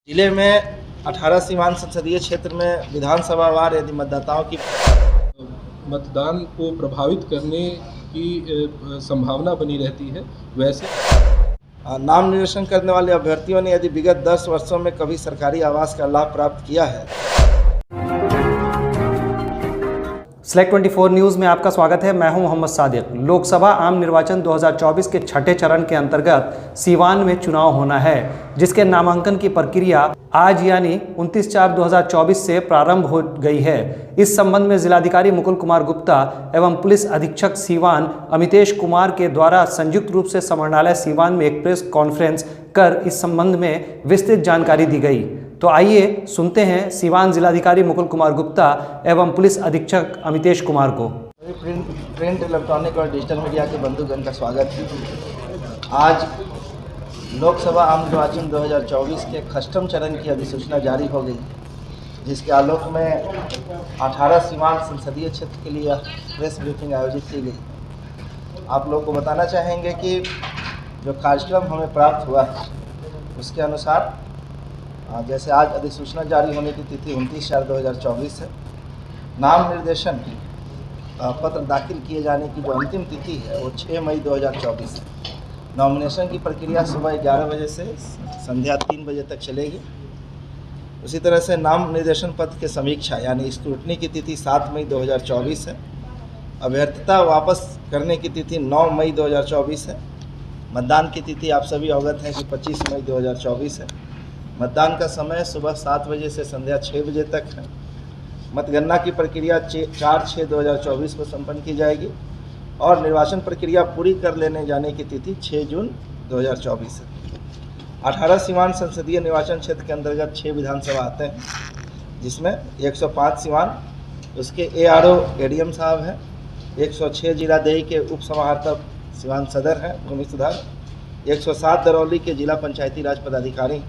जिले में 18 सीमांत संसदीय क्षेत्र में विधानसभावार यदि मतदाताओं की मतदान को प्रभावित करने की संभावना बनी रहती है। वैसे नाम निर्देशन करने वाले अभ्यर्थियों ने यदि विगत 10 वर्षों में कभी सरकारी आवास का लाभ प्राप्त किया है। Select 24 न्यूज़ में आपका स्वागत है। मैं हूं मोहम्मद सादिक। लोकसभा आम निर्वाचन 2024 के छठे चरण के अंतर्गत सीवान में चुनाव होना है, जिसके नामांकन की प्रक्रिया आज यानी 29/4/2024 से प्रारंभ हो गई है। इस संबंध में जिलाधिकारी मुकुल कुमार गुप्ता एवं पुलिस अधीक्षक सीवान अमितेश कुमार के द्वारा संयुक्त रूप से समाहरणालय सीवान में एक प्रेस कॉन्फ्रेंस कर इस संबंध में विस्तृत जानकारी दी गई। तो आइए सुनते हैं सीवान जिलाधिकारी मुकुल कुमार गुप्ता एवं पुलिस अधीक्षक अमितेश कुमार को। प्रिंट इलेक्ट्रॉनिक और डिजिटल मीडिया के बंधुगण का स्वागत है। आज लोकसभा आम निर्वाचन 2024 के खष्टम चरण की अधिसूचना जारी हो गई, जिसके आलोक में 18 सीमांत संसदीय क्षेत्र के लिए प्रेस ब्रीफिंग आयोजित की गई। आप लोगों को बताना चाहेंगे कि जो कार्यक्रम हमें प्राप्त हुआ है उसके अनुसार जैसे आज अधिसूचना जारी होने की तिथि 29/4/2024 है। नाम निर्देशन पत्र दाखिल किए जाने की जो अंतिम तिथि है वो 6 मई 2024 है। नॉमिनेशन की प्रक्रिया सुबह 11 बजे से संध्या 3 बजे तक चलेगी। उसी तरह से नाम निर्देशन पत्र के समीक्षा यानी स्क्रूटनी की तिथि 7 मई 2024 है। अभ्यर्थता वापस करने की तिथि 9 मई 2024 है। मतदान की तिथि आप सभी अवगत हैं कि 25 मई 2024 है। मतदान का समय सुबह 7 बजे से संध्या 6 बजे तक है। मतगणना की प्रक्रिया 4/6/2024 को संपन्न की जाएगी और निर्वाचन प्रक्रिया पूरी कर लेने जाने की तिथि 6 जून 2024 है। 18 सीमांत संसदीय निर्वाचन क्षेत्र के अंतर्गत 6 विधानसभा आते हैं, जिसमें 105 सीवान उसके ARO ADM साहब हैं, 106 जिलादेही के उप समाहर्ता सीवान सदर हैं भूमि सुधार, 107 दरौली के जिला पंचायती राज पदाधिकारी,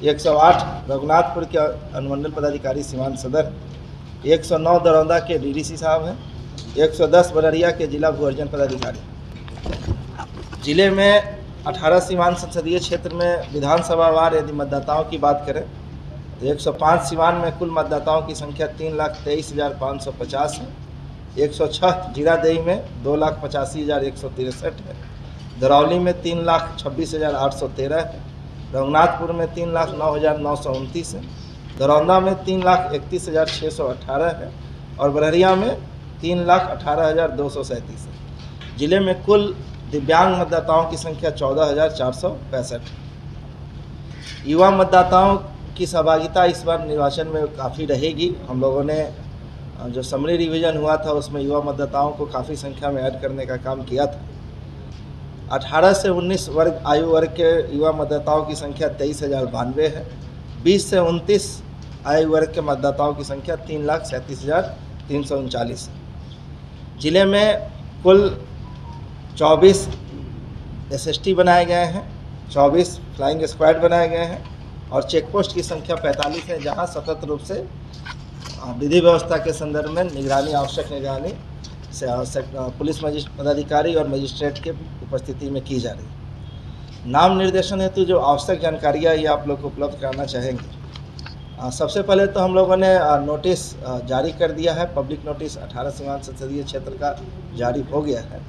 108 रघुनाथपुर के अनुमंडल पदाधिकारी सीवान सदर, 109 दरौंदा के DDC साहब हैं, 110 बररिया के जिला भू अर्जन पदाधिकारी। जिले में 18 सीमांत संसदीय क्षेत्र में विधानसभावार यदि मतदाताओं की बात करें तो 105 सीवान में कुल मतदाताओं की संख्या 3,23,550 है। 106 जिलादेही में 2,85,163 है। दरौली में 3,26,813 है। रघुनाथपुर में 3,09,929 है। दरौंदा में 3,31,618 है और बररिया में 3,18,237 है। जिले में कुल दिव्यांग मतदाताओं की संख्या 14,465 है। युवा मतदाताओं की सहभागिता इस बार निर्वाचन में काफ़ी रहेगी। हम लोगों ने जो समरी रिवीजन हुआ था उसमें युवा मतदाताओं को काफ़ी संख्या में ऐड करने का काम किया था। 18 से 19 वर्ग आयु वर्ग के युवा मतदाताओं की संख्या 23,092 है। 20 से 29 आयु वर्ग के मतदाताओं की संख्या 3,37,339 है। जिले में कुल 24 SST बनाए गए हैं, 24 फ्लाइंग स्क्वाड बनाए गए हैं और चेकपोस्ट की संख्या 45 है, जहां सतत रूप से विधि व्यवस्था के संदर्भ में निगरानी, आवश्यक निगरानी से पुलिस पदाधिकारी और मजिस्ट्रेट के उपस्थिति में की जा रही है। नाम निर्देशन हेतु जो आवश्यक जानकारियाँ ये आप लोग को उपलब्ध कराना चाहेंगे। सबसे पहले तो हम लोगों ने नोटिस जारी कर दिया है। पब्लिक नोटिस 18 सीमांत संसदीय क्षेत्र का जारी हो गया है।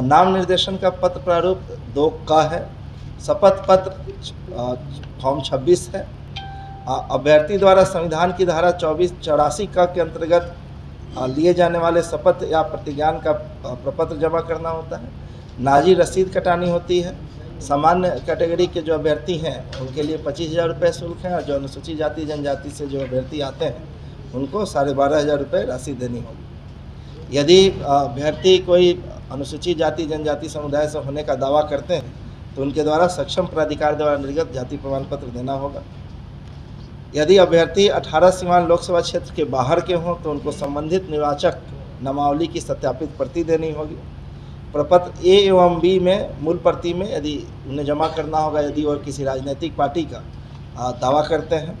नाम निर्देशन का पत्र प्रारूप 2 का है। शपथ पत्र फॉर्म 26 है। अभ्यर्थी द्वारा संविधान की धारा 84 का के अंतर्गत लिए जाने वाले शपथ या प्रतिज्ञान का प्रपत्र जमा करना होता है। नाजी रसीद कटानी होती है। सामान्य कैटेगरी के जो अभ्यर्थी हैं उनके लिए 25,000 रुपये शुल्क है और जो अनुसूचित जाति जनजाति से जो अभ्यर्थी आते हैं उनको 12,500 रुपये राशि देनी होगी। यदि अभ्यर्थी कोई अनुसूचित जाति जनजाति समुदाय से होने का दावा करते हैं तो उनके द्वारा सक्षम प्राधिकार द्वारा निर्गत जाति प्रमाण पत्र देना होगा। यदि अभ्यर्थी 18 सीमांत लोकसभा क्षेत्र के बाहर के हों तो उनको संबंधित निर्वाचक नामावली की सत्यापित प्रति देनी होगी। प्रपत्र A एवं B में मूल प्रति में यदि उन्हें जमा करना होगा यदि और किसी राजनीतिक पार्टी का दावा करते हैं।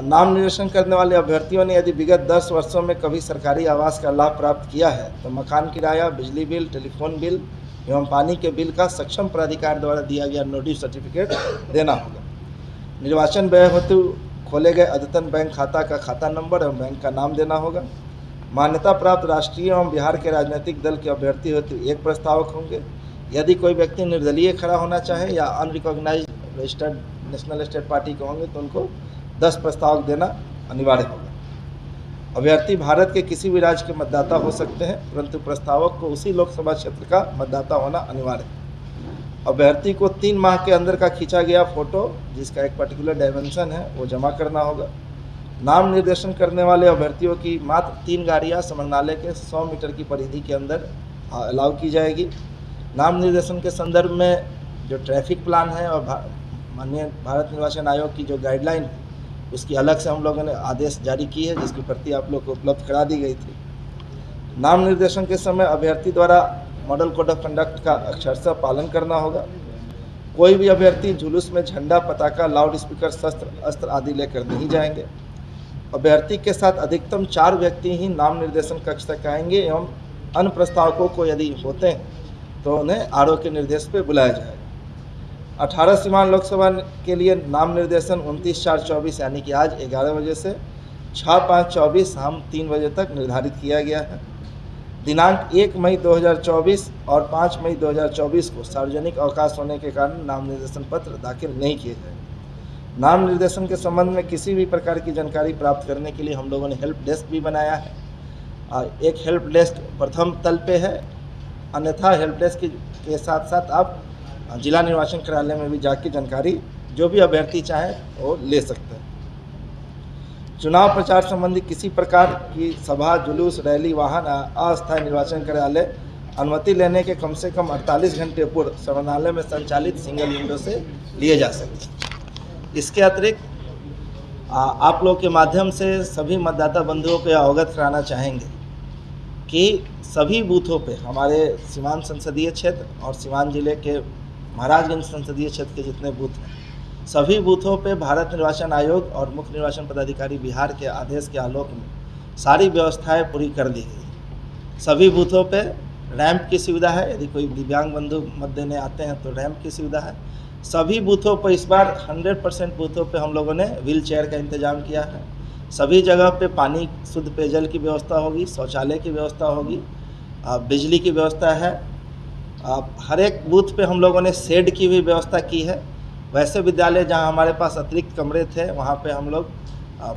नाम निर्देशन करने वाले अभ्यर्थियों ने यदि विगत 10 वर्षों में कभी सरकारी आवास का लाभ प्राप्त किया है तो मकान किराया, बिजली बिल, टेलीफोन बिल एवं पानी के बिल का सक्षम प्राधिकार द्वारा दिया गया नोटिस सर्टिफिकेट देना होगा। निर्वाचन व्यय हेतु खोले गए अद्यतन बैंक खाता का खाता नंबर एवं बैंक का नाम देना होगा। मान्यता प्राप्त राष्ट्रीय एवं बिहार के राजनीतिक दल के अभ्यर्थी हेतु 1 प्रस्तावक होंगे। यदि कोई व्यक्ति निर्दलीय खड़ा होना चाहे या unrecognised registered national state party के होंगे तो उनको 10 प्रस्तावक देना अनिवार्य होगा। अभ्यर्थी भारत के किसी भी राज्य के मतदाता हो सकते हैं, परंतु प्रस्तावक को उसी लोकसभा क्षेत्र का मतदाता होना अनिवार्य है। अभ्यर्थी को 3 माह के अंदर का खींचा गया फोटो जिसका एक पर्टिकुलर डायमेंशन है वो जमा करना होगा। नाम निर्देशन करने वाले अभ्यर्थियों की मात्र 3 गाड़ियाँ समरनालय के 100 मीटर की परिधि के अंदर अलाउ की जाएगी। नाम निर्देशन के संदर्भ में जो ट्रैफिक प्लान है और माननीय भारत निर्वाचन आयोग की जो गाइडलाइन है उसकी अलग से हम लोगों ने आदेश जारी की है, जिसकी प्रति आप लोग को उपलब्ध करा दी गई थी। नाम निर्देशन के समय अभ्यर्थी द्वारा मॉडल कोड ऑफ कंडक्ट का अक्षरशः पालन करना होगा। कोई भी अभ्यर्थी जुलूस में झंडा, पताका, लाउड स्पीकर, शस्त्र, अस्त्र आदि लेकर नहीं जाएंगे। अभ्यर्थी के साथ अधिकतम 4 व्यक्ति ही नाम निर्देशन कक्ष तक आएंगे एवं अन्य प्रस्तावकों को यदि होते हैं तो उन्हें आरओ के निर्देश पर बुलाया जाएगा। 18 सीवान लोकसभा के लिए नाम निर्देशन 29/4/24 यानी कि आज 11 बजे से 6/5/24 शाम 3 बजे तक निर्धारित किया गया है। दिनांक 1 मई 2024 और 5 मई 2024 को सार्वजनिक अवकाश होने के कारण नाम निर्देशन पत्र दाखिल नहीं किए गए। नाम निर्देशन के संबंध में किसी भी प्रकार की जानकारी प्राप्त करने के लिए हम लोगों ने हेल्प डेस्क भी बनाया है। एक हेल्प डेस्क प्रथम तल पे है, अन्यथा हेल्प डेस्क के साथ साथ आप जिला निर्वाचन कार्यालय में भी जाके जानकारी जो भी अभ्यर्थी चाहे वो ले सकते हैं। चुनाव प्रचार संबंधी किसी प्रकार की सभा, जुलूस, रैली, वाहन अस्थायी निर्वाचन कार्यालय अनुमति लेने के कम से कम 48 घंटे पूर्व समरनालय में संचालित सिंगल विंडो से लिए जा सकते हैं। इसके अतिरिक्त आप लोग के माध्यम से सभी मतदाता बंधुओं को अवगत कराना चाहेंगे कि सभी बूथों पे हमारे सीवान संसदीय क्षेत्र और सीवान जिले के महाराजगंज संसदीय क्षेत्र के जितने बूथ हैं, सभी बूथों पे भारत निर्वाचन आयोग और मुख्य निर्वाचन पदाधिकारी बिहार के आदेश के आलोक में सारी व्यवस्थाएं पूरी कर दी गई। सभी बूथों पे रैंप की सुविधा है, यदि कोई दिव्यांग बंधु मत देने आते हैं तो रैंप की सुविधा है। सभी बूथों पर इस बार 100% बूथों पे हम लोगों ने व्हील चेयर का इंतजाम किया है। सभी जगह पे पानी, शुद्ध पेयजल की व्यवस्था होगी, शौचालय की व्यवस्था होगी, बिजली की व्यवस्था है। हर एक बूथ पे हम लोगों ने शेड की भी व्यवस्था की है। वैसे विद्यालय जहां हमारे पास अतिरिक्त कमरे थे वहां पे हम लोग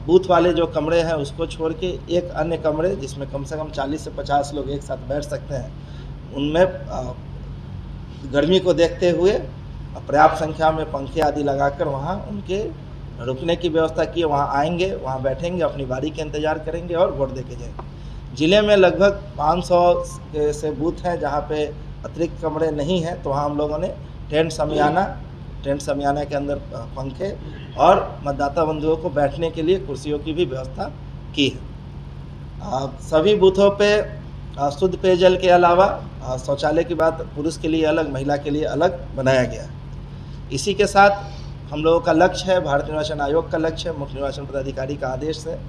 बूथ वाले जो कमरे हैं उसको छोड़ के एक अन्य कमरे जिसमें कम से कम 40 से 50 लोग एक साथ बैठ सकते हैं, उनमें गर्मी को देखते हुए पर्याप्त संख्या में पंखे आदि लगाकर वहाँ उनके रुकने की व्यवस्था की। वहाँ आएंगे, वहाँ बैठेंगे, अपनी बारी के इंतज़ार करेंगे और वोट दे के जाएंगे। ज़िले में लगभग 500 से बूथ हैं जहाँ पे अतिरिक्त कमरे नहीं हैं, तो वहाँ हम लोगों ने टेंट समियाना के अंदर पंखे और मतदाता बंधुओं को बैठने के लिए कुर्सियों की भी व्यवस्था की है। सभी बूथों पे शुद्ध पेयजल के अलावा शौचालय की बात पुरुष के लिए अलग, महिला के लिए अलग बनाया गया है। इसी के साथ हम लोगों का लक्ष्य है, भारत निर्वाचन आयोग का लक्ष्य है, मुख्य निर्वाचन पदाधिकारी का आदेश है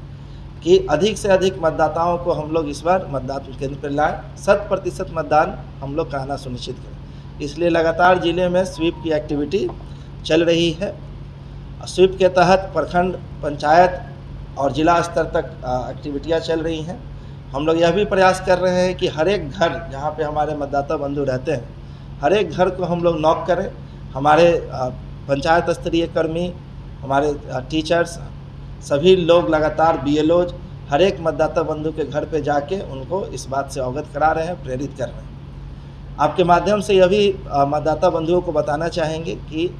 कि अधिक से अधिक मतदाताओं को हम लोग इस बार मतदान केंद्र पर लाएँ, 100% मतदान हम लोग कराना सुनिश्चित करें। इसलिए लगातार जिले में स्वीप की एक्टिविटी चल रही है। स्वीप के तहत प्रखंड, पंचायत और जिला स्तर तक एक्टिविटियाँ चल रही हैं। हम लोग यह भी प्रयास कर रहे हैं कि हर एक घर जहाँ पे हमारे मतदाता बंधु रहते हैं, हर एक घर को हम लोग नॉक करें। हमारे पंचायत स्तरीय कर्मी, हमारे टीचर्स, सभी लोग लगातार BLOs हर एक मतदाता बंधु के घर पे जाके उनको इस बात से अवगत करा रहे हैं, प्रेरित कर रहे हैं। आपके माध्यम से यह भी मतदाता बंधुओं को बताना चाहेंगे कि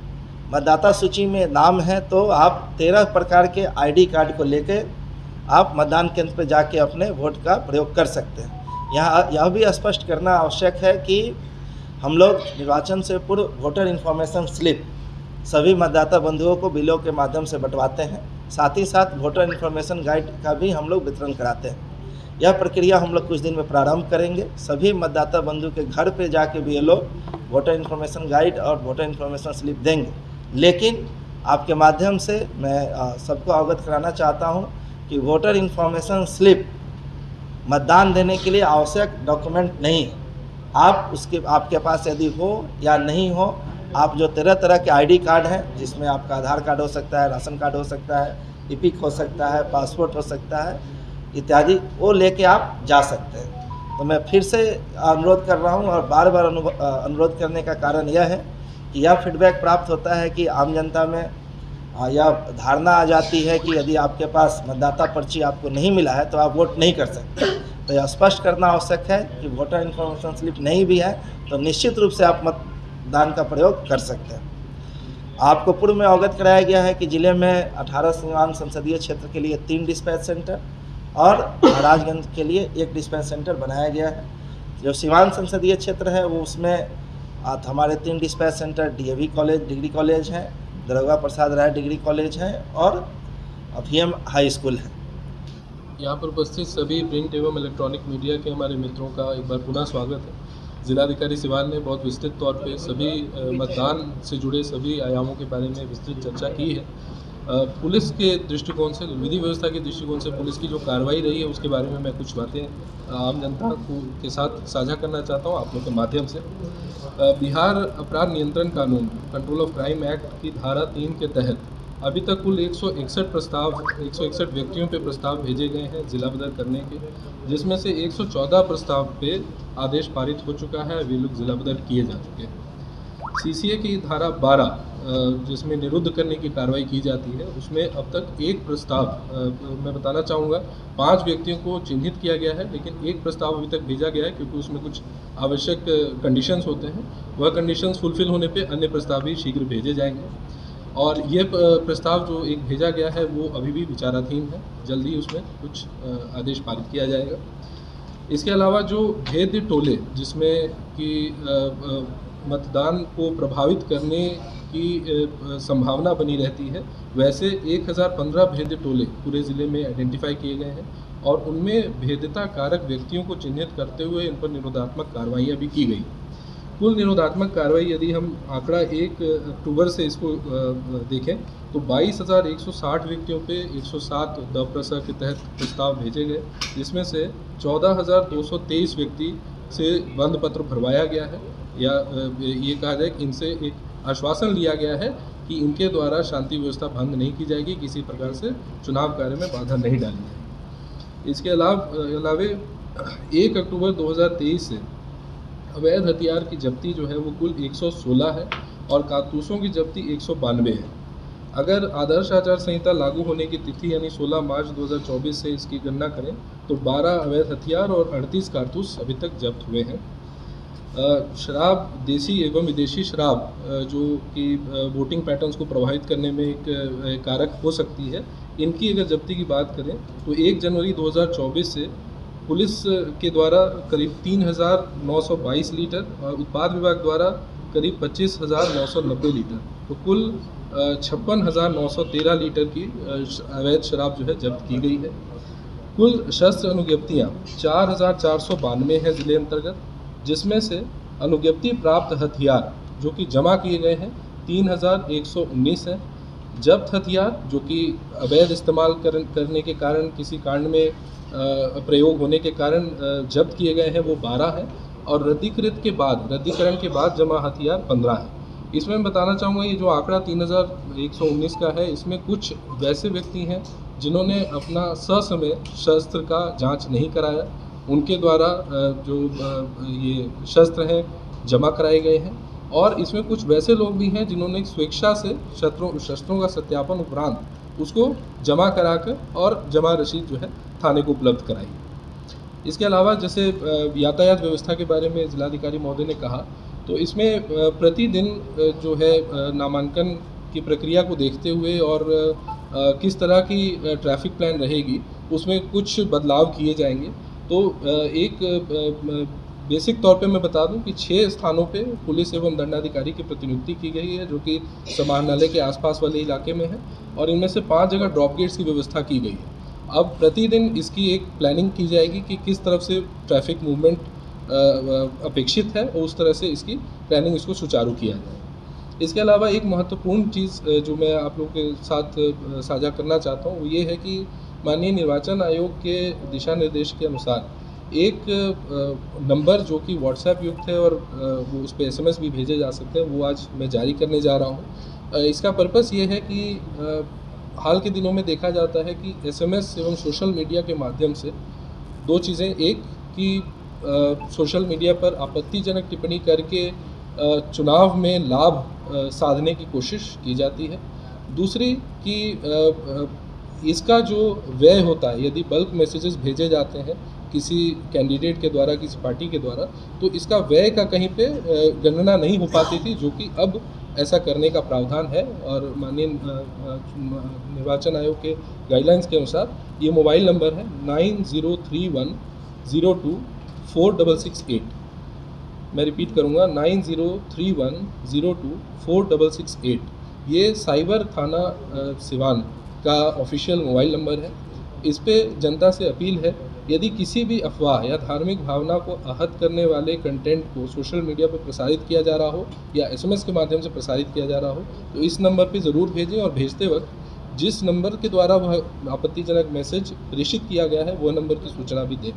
मतदाता सूची में नाम है तो आप 13 प्रकार के ID कार्ड को लेके आप मतदान केंद्र पर जाके अपने वोट का प्रयोग कर सकते हैं। यहाँ यह भी स्पष्ट करना आवश्यक है कि हम लोग निर्वाचन से पूर्व वोटर इन्फॉर्मेशन स्लिप सभी मतदाता बंधुओं को बिलों के माध्यम से बंटवाते हैं। साथ ही साथ वोटर इन्फॉर्मेशन गाइड का भी हम लोग वितरण कराते हैं। यह प्रक्रिया हम लोग कुछ दिन में प्रारंभ करेंगे। सभी मतदाता बंधु के घर पे जाके BLO वोटर इन्फॉर्मेशन गाइड और वोटर इन्फॉर्मेशन स्लिप देंगे। लेकिन आपके माध्यम से मैं सबको अवगत कराना चाहता हूँ कि वोटर इन्फॉर्मेशन स्लिप मतदान देने के लिए आवश्यक डॉक्यूमेंट नहीं है। आपके पास यदि हो या नहीं हो, आप जो तरह तरह के आईडी कार्ड हैं, जिसमें आपका आधार कार्ड हो सकता है, राशन कार्ड हो सकता है, ईपिक हो सकता है, पासपोर्ट हो सकता है इत्यादि, वो लेके आप जा सकते हैं। तो मैं फिर से अनुरोध कर रहा हूँ और बार बार अनुरोध करने का कारण यह है कि यह फीडबैक प्राप्त होता है कि आम जनता में यह धारणा आ जाती है कि यदि आपके पास मतदाता पर्ची आपको नहीं मिला है तो आप वोट नहीं कर सकते। तो यह स्पष्ट करना आवश्यक है कि वोटर इन्फॉर्मेशन स्लिप नहीं भी है तो निश्चित रूप से आप मतदान का प्रयोग कर सकते हैं। आपको पूर्व में अवगत कराया गया है कि जिले में 18 सीवान संसदीय क्षेत्र के लिए 3 डिस्पैच सेंटर और महाराजगंज के लिए 1 डिस्पैच सेंटर बनाया गया है। जो सीवान संसदीय क्षेत्र है वो उसमें हमारे 3 dispatch centre DAV college degree college हैं, दरोगा प्रसाद राय डिग्री कॉलेज है और VM हाई स्कूल है। यहाँ पर उपस्थित सभी प्रिंट एवं इलेक्ट्रॉनिक मीडिया के हमारे मित्रों का एक बार पुनः स्वागत है। जिलाधिकारी सिवान ने बहुत विस्तृत तौर पे सभी मतदान से जुड़े सभी आयामों के बारे में विस्तृत चर्चा की है। पुलिस के दृष्टिकोण से, विधि व्यवस्था के दृष्टिकोण से पुलिस की जो कार्रवाई रही है उसके बारे में मैं कुछ बातें आम जनता के साथ साझा करना चाहता हूँ आप लोग के माध्यम से। बिहार अपराध नियंत्रण कानून कंट्रोल ऑफ क्राइम एक्ट की धारा 3 के तहत अभी तक कुल 161 व्यक्तियों पे प्रस्ताव भेजे गए हैं जिला बदर करने के, जिसमें से 114 प्रस्ताव पे आदेश पारित हो चुका है, वे लोग जिला बदर किए जा चुके हैं। CCA की धारा 12 जिसमें निरुद्ध करने की कार्रवाई की जाती है, उसमें अब तक एक प्रस्ताव मैं बताना चाहूँगा 5 व्यक्तियों को चिन्हित किया गया है, लेकिन एक प्रस्ताव अभी तक भेजा गया है क्योंकि उसमें कुछ आवश्यक कंडीशंस होते हैं। वह कंडीशंस फुलफिल होने पे अन्य प्रस्ताव भी शीघ्र भेजे जाएंगे और ये प्रस्ताव जो एक भेजा गया है वो अभी भी विचाराधीन है, जल्दी उसमें कुछ आदेश पारित किया जाएगा। इसके अलावा जो भेद्य टोले जिसमें कि मतदान को प्रभावित करने की संभावना बनी रहती है, वैसे 1015 भेद्य टोले पूरे ज़िले में आइडेंटिफाई किए गए हैं और उनमें भेद्यता कारक व्यक्तियों को चिन्हित करते हुए इन पर निरोधात्मक कार्रवाइयाँ भी की गई। कुल निरोधात्मक कार्रवाई यदि हम आंकड़ा 1 अक्टूबर से इसको देखें तो 22,160 व्यक्तियों पे 107 दप्रसा के तहत प्रस्ताव भेजे गए, जिसमें से 14,223 व्यक्ति से बंद पत्र भरवाया गया है या ये कहा जाए कि इनसे एक आश्वासन लिया गया है कि इनके द्वारा शांति व्यवस्था भंग नहीं की जाएगी, किसी प्रकार से चुनाव कार्य में बाधा नहीं डाली जाएगी। इसके अलावे 1 अक्टूबर 2023 से अवैध हथियार की जब्ती जो है वो कुल 116 है और कारतूसों की जब्ती 192 है। अगर आदर्श आचार संहिता लागू होने की तिथि यानी 16 मार्च 2024 से इसकी गणना करें तो 12 अवैध हथियार और 38 कारतूस अभी तक जब्त हुए हैं। शराब, देसी एवं विदेशी शराब जो कि वोटिंग पैटर्न्स को प्रभावित करने में एक कारक हो सकती है, इनकी अगर जब्ती की बात करें तो 1 जनवरी 2024 से पुलिस के द्वारा करीब 3,922 लीटर और उत्पाद विभाग द्वारा करीब 25,990 लीटर, तो कुल 56,913 लीटर की अवैध शराब जो है जब्त की गई है। कुल शस्त्र अनुज्ञप्तियाँ 4,492 हैं ज़िले अंतर्गत, जिसमें से अनुज्ञप्ति प्राप्त हथियार जो कि जमा किए गए हैं 3,119 हैं। जब्त हथियार जो कि अवैध इस्तेमाल करने के कारण, किसी कांड में प्रयोग होने के कारण जब्त किए गए हैं वो 12 हैं और रद्दीकरण के बाद जमा हथियार 15 हैं। इसमें मैं बताना चाहूँगा ये जो आंकड़ा 3,119 का है, इसमें कुछ वैसे व्यक्ति हैं जिन्होंने अपना ससमय शस्त्र का जांच नहीं कराया, उनके द्वारा जो ये शस्त्र हैं जमा कराए गए हैं और इसमें कुछ वैसे लोग भी हैं जिन्होंने स्वेच्छा से शस्त्रों का सत्यापन उपरांत उसको जमा कराकर और जमा रसीद जो है थाने को उपलब्ध कराई। इसके अलावा जैसे यातायात व्यवस्था के बारे में जिलाधिकारी महोदय ने कहा, तो इसमें प्रतिदिन जो है नामांकन की प्रक्रिया को देखते हुए और किस तरह की ट्रैफिक प्लान रहेगी उसमें कुछ बदलाव किए जाएंगे। तो एक बेसिक तौर पे मैं बता दूं कि 6 स्थानों पे पुलिस एवं दंडाधिकारी की प्रतिनियुक्ति की गई है जो कि समाहरणालय के आसपास वाले इलाके में है और इनमें से 5 जगह ड्रॉप गेट्स की व्यवस्था की गई है। अब प्रतिदिन इसकी एक प्लानिंग की जाएगी कि किस तरफ से ट्रैफिक मूवमेंट अपेक्षित है और उस तरह से इसकी प्लानिंग इसको सुचारू किया जाए। इसके अलावा एक महत्वपूर्ण चीज़ जो मैं आप लोगों के साथ साझा करना चाहता हूँ वो ये है कि माननीय निर्वाचन आयोग के दिशा निर्देश के अनुसार एक नंबर जो कि व्हाट्सएप युक्त है और वो उस पर SMS भी भेजे जा सकते हैं, वो आज मैं जारी करने जा रहा हूँ। इसका पर्पस ये है कि हाल के दिनों में देखा जाता है कि SMS एवं सोशल मीडिया के माध्यम से दो चीज़ें, एक कि सोशल मीडिया पर आपत्तिजनक टिप्पणी करके चुनाव में लाभ साधने की कोशिश की जाती है। दूसरी कि इसका जो व्यय होता है, यदि बल्क मैसेजेस भेजे जाते हैं किसी कैंडिडेट के द्वारा, किसी पार्टी के द्वारा, तो इसका व्यय का कहीं पे गणना नहीं हो पाती थी, जो कि अब ऐसा करने का प्रावधान है। और माननीय निर्वाचन आयोग के गाइडलाइंस के अनुसार ये मोबाइल नंबर है 9031024668। मैं रिपीट करूँगा 9031024668। ये साइबर थाना सिवान का ऑफिशियल मोबाइल नंबर है। इस पे जनता से अपील है, यदि किसी भी अफवाह या धार्मिक भावना को आहत करने वाले कंटेंट को सोशल मीडिया पर प्रसारित किया जा रहा हो या SMS के माध्यम से प्रसारित किया जा रहा हो, तो इस नंबर पे ज़रूर भेजें और भेजते वक्त जिस नंबर के द्वारा वह आपत्तिजनक मैसेज प्रेषित किया गया है, वह नंबर की सूचना भी दें।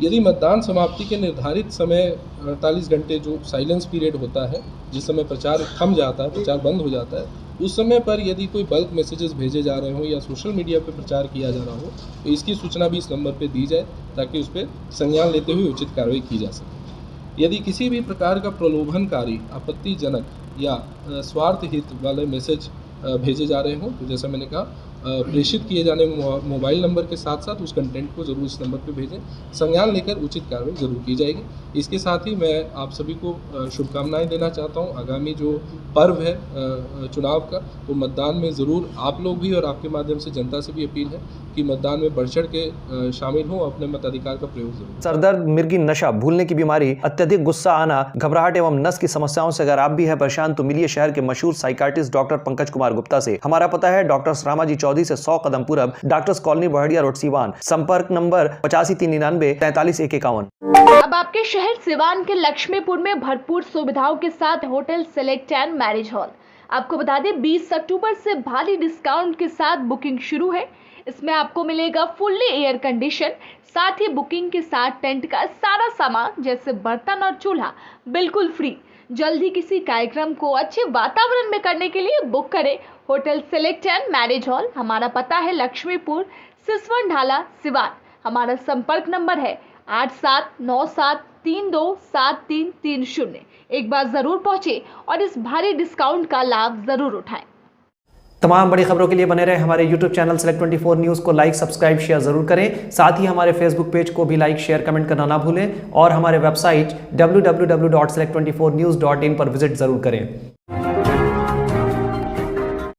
यदि मतदान समाप्ति के निर्धारित समय 48 घंटे जो साइलेंस पीरियड होता है, जिस समय प्रचार थम जाता है, प्रचार बंद हो जाता है, उस समय पर यदि कोई बल्क मैसेजेस भेजे जा रहे हों या सोशल मीडिया पर प्रचार किया जा रहा हो, तो इसकी सूचना भी इस नंबर पर दी जाए ताकि उस पर संज्ञान लेते हुए उचित कार्रवाई की जा सके। यदि किसी भी प्रकार का प्रलोभनकारी, आपत्तिजनक या स्वार्थ हित वाले मैसेज भेजे जा रहे हों, तो जैसा मैंने कहा प्रेषित किए जाने मोबाइल नंबर के साथ साथ उस कंटेंट को ज़रूर इस नंबर पे भेजें, संज्ञान लेकर उचित कार्रवाई ज़रूर की जाएगी। इसके साथ ही मैं आप सभी को शुभकामनाएं देना चाहता हूं। आगामी जो पर्व है चुनाव का, वो मतदान में ज़रूर आप लोग भी और आपके माध्यम से जनता से भी अपील है कि मतदान में बढ़ चढ़ के शामिल हों, अपने मताधिकार का प्रयोग जरूर। सरदर्द, मिर्गी, नशा, भूलने की बीमारी, अत्यधिक गुस्सा आना, घबराहट एवं नस की समस्याओं से अगर आप भी हैं परेशान, तो मिलिए शहर के मशहूर साइकाट्रिस्ट डॉक्टर पंकज कुमार गुप्ता से। हमारा पता है डॉक्टर रामाजी चौधरी से 100 कदम पूरब, doctors colony Bahadiya road Siwan. संपर्क नंबर 8539 43 अब आपके शहर सिवान के लक्ष्मीपुर में भरपूर सुविधाओं के साथ hotel select and marriage hall. आपको बता दें 20 अक्टूबर से भारी डिस्काउंट के साथ बुकिंग शुरू है। इसमें आपको मिलेगा फुल्ली एयर कंडीशन, साथ ही बुकिंग के साथ टेंट का सारा सामान जैसे बर्तन और चूल्हा बिल्कुल फ्री। जल्द ही किसी कार्यक्रम को अच्छे वातावरण में करने के लिए बुक करें hotel select and marriage hall. हमारा पता है लक्ष्मीपुर, सिसवन ढाला, सिवान। हमारा संपर्क नंबर है 8797327330। एक बार जरूर पहुंचे और इस भारी डिस्काउंट का लाभ जरूर उठाएं। तमाम बड़ी खबरों के लिए बने रहे हमारे YouTube चैनल Select 24 न्यूज़ को लाइक, सब्सक्राइब, शेयर जरूर करें। साथ ही हमारे Facebook पेज को भी लाइक, शेयर, कमेंट करना ना भूलें और हमारे वेबसाइट www.select24news.in पर विजिट जरूर करें।